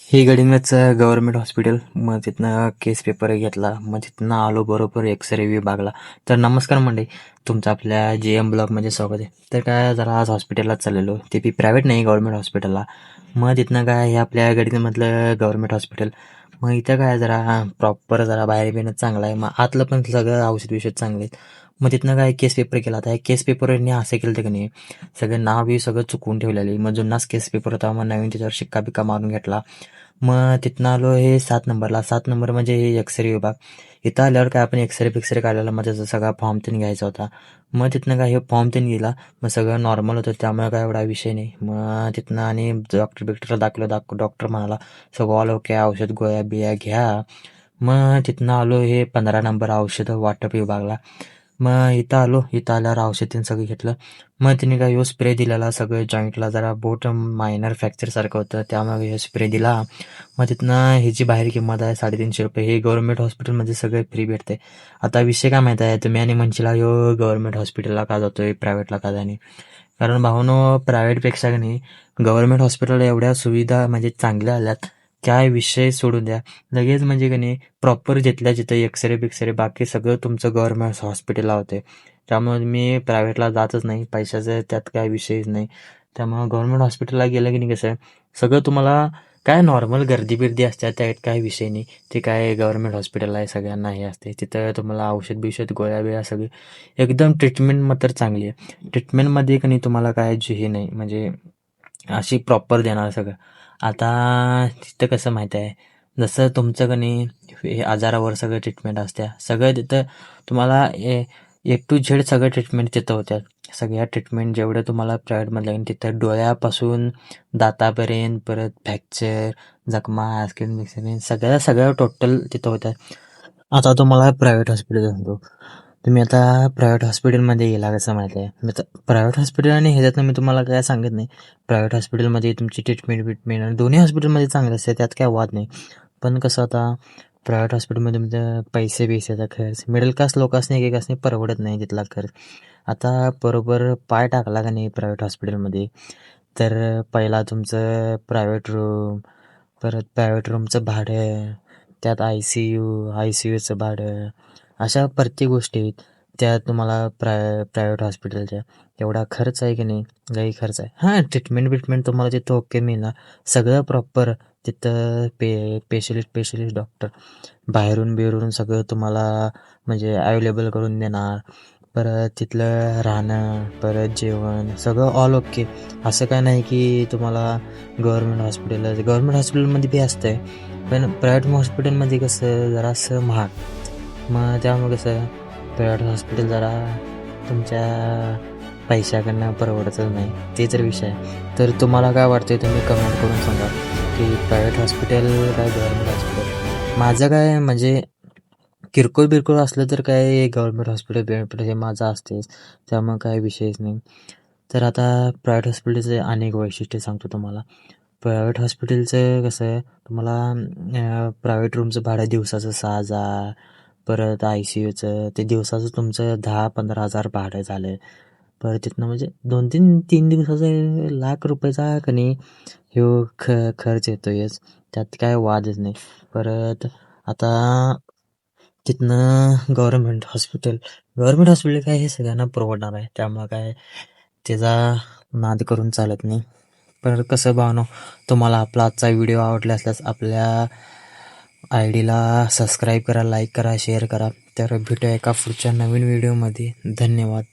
हे गडिंगलजचं government hospital. मग तिथनं केस पेपर घेतला. मग तिथनं आलो बरोबर एक्सरे विभागला. तर नमस्कार मंडळी, तुमचं आपल्या JM ब्लॉगमध्ये स्वागत आहे. तर काय जरा आज हॉस्पिटलला चाललेलो, ते बी प्रायव्हेट नाही, गव्हर्नमेंट हॉस्पिटलला. मग तिथनं काय हे आपल्या गडिंगमधलं गव्हर्नमेंट हॉस्पिटल. मग इथं काय जरा प्रॉपर जरा बाहेर बिणं चांगलं आहे. मग आतलं पण सगळं औषध विषय चांगले आहेत. मग तिथनं काय केस पेपर केला. आता केस पेपरने असं केलं होतं की नाही, सगळं नाव बी सगळं चुकवून ठेवलेलं. मग जुनाच केस पेपर होता, मग नवीन त्याच्यावर शिक्का बिक्का मारून घेतला. मग तिथनं आलो हे 7 नंबरला. 7 नंबर म्हणजे हे एक्सरे विभाग. इथं आल्यावर काय आपण एक्सरे पिक्सरे काढायला मग त्याचा सगळा फॉर्म त्यांनी घ्यायचा होता. मग तिथनं काय हे फॉर्म त्यांनी गेला. मग सगळं नॉर्मल होतं, त्यामुळे काय एवढा विषय नाही. मग तिथनं आणि डॉक्टर बिक्टरला दाखवलं. डॉक्टर म्हणाला सगळं ऑल ओके, औषध गोळ्या बिया घ्या. मग तिथनं आलो हे 15 नंबर औषधं वाटप विभागला. मग इथं आलो. इथं आल्यावर औषध त्यांनी सगळं घेतलं. मग तिने काय ह्यो स्प्रे दिलेला सगळं जॉईंटला, जरा बोट मायनर फ्रॅक्चरसारखं होतं, त्यामुळे हे स्प्रे दिला. मग तिथनं ह्याची बाहेर किंमत आहे ₹350. हे गव्हर्नमेंट हॉस्पिटलमध्ये सगळे फ्री भेटते. आता विषय काय माहीत आहे, तुम्ही आणि म्हणशीला ह्यो गव्हर्नमेंट हॉस्पिटलला का जातोय, प्रायव्हेटला का जाणे. कारण भावानो, प्रायव्हेटपेक्षा की नाही गव्हर्नमेंट हॉस्पिटलला एवढ्या सुविधा म्हणजे चांगल्या आल्यात, काय विषय सोडून द्या. लगेच म्हणजे की नाही प्रॉपर जिथल्या जिथं एक्सरे बिक्सरे बाकी सगळं तुमचं गव्हर्नमेंट हॉस्पिटलला होते. त्यामुळे मी प्रायव्हेटला जातच नाही. पैशाचं त्यात काय विषयच नाही. त्यामुळं गव्हर्नमेंट हॉस्पिटलला गेलं की नाही कसं आहे, सगळं तुम्हाला काय नॉर्मल गर्दी बिर्दी असते, त्यात काय विषय नाही. ते काय गव्हर्नमेंट हॉस्पिटल आहे, सगळ्यांना हे असते. तिथं तुम्हाला औषध बिषध गोळ्या बिळ्या सगळी एकदम ट्रीटमेंट मग तर चांगली आहे. ट्रीटमेंटमध्ये की नाही तुम्हाला काय जे हे नाही, म्हणजे अशी प्रॉपर देणार सगळं. आता तिथं कसं माहीत आहे, जसं तुमचं की नाही हे आजारावर सगळं ट्रीटमेंट असते. सगळं तिथं तुम्हाला ए टू झेड सगळं ट्रीटमेंट तिथं होत्या. सगळ्या ट्रीटमेंट जेवढं तुम्हाला प्रायव्हेटमध्ये लागेल तिथं, डोळ्यापासून दातापर्यंत, परत फ्रॅक्चर, जखमा, स्किन बिस्किन सगळ्या टोटल तिथं होत्या. आता तुम्हाला प्रायव्हेट हॉस्पिटल सांगतो. तुम्ही आता प्रायव्हेट हॉस्पिटलमध्ये गेला कसं माहिती आहे, मी तर प्रायव्हेट हॉस्पिटल आणि ह्याच्यातनं मी तुम्हाला काय सांगत नाही. प्रायव्हेट हॉस्पिटलमध्ये तुमची ट्रीटमेंट आणि दोन्ही हॉस्पिटलमध्ये चांगलं असते, त्यात काय वाद नाही. पण कसं आता प्रायव्हेट हॉस्पिटलमध्ये तुमचं पैसे बिसेचा खर्च मिडल क्लास लोकांनी एकेकासनी परवडत नाही तिथला खर्च. आता बरोबर पाय टाकला का नाही प्रायव्हेट हॉस्पिटलमध्ये, तर पहिला तुमचं प्रायव्हेट रूम, परत प्रायव्हेट रूमचं भाडं, त्यात ICUचं भाडं, अशा प्रत्येक गोष्टी आहेत. त्या तुम्हाला प्रायव्हेट हॉस्पिटलच्या एवढा खर्च आहे की नाही, लई खर्च आहे. हां, ट्रीटमेंट तुम्हाला तिथं ओके मिळणार, सगळं प्रॉपर. तिथं स्पेशलिस्ट डॉक्टर बाहेरून बिरून सगळं तुम्हाला म्हणजे अवेलेबल करून देणार. परत तिथलं राहणं, परत जेवण सगळं ऑल ओके. असं काय नाही की तुम्हाला गव्हर्नमेंट हॉस्पिटलमध्ये बी असतं आहे, पण प्रायव्हेट हॉस्पिटलमध्ये कसं जरासं महाग. मग त्यामुळे कसं प्रायव्हेट हॉस्पिटल जरा तुमच्या पैशाकडनं परवडतच नाही, ते तर विषय आहे. तर तुम्हाला काय वाटते, तुम्ही कमेंट करून सांगा की प्रायव्हेट हॉस्पिटल काय गव्हर्नमेंट हॉस्पिटल. माझं काय म्हणजे किरकोळ बिरकोळ असलं तर काय गव्हर्नमेंट हॉस्पिटल हे माझं असतेच, त्यामुळे काय विषयच नाही. तर आता प्रायव्हेट हॉस्पिटलचे अनेक वैशिष्ट्य सांगतो तुम्हाला. प्रायव्हेट हॉस्पिटलचं कसं आहे, तुम्हाला प्रायव्हेट रूमचं भाडं दिवसाचं 6,000, परत ICUचं ते दिवसाचं तुमचं 10-15 हजार भाडं झालं. परत तिथनं म्हणजे 2-3 दिवसाचं ₹1,00,000 का नाही ह्यो खर्च येतोयच, त्यात काय वादच नाही. परत आता तिथनं गव्हर्नमेंट हॉस्पिटल काय हे सगळ्यांना परवडणार आहे, त्यामुळं काय त्याचा नाद करून चालत नाही. पण कसं भावनो, तुम्हाला आपला आजचा व्हिडिओ आवडला असल्यास आपल्या IDला सबस्क्राईब करा, लाईक करा, शेअर करा. तर भेटूया एका पुढच्या नवीन व्हिडिओमध्ये. धन्यवाद.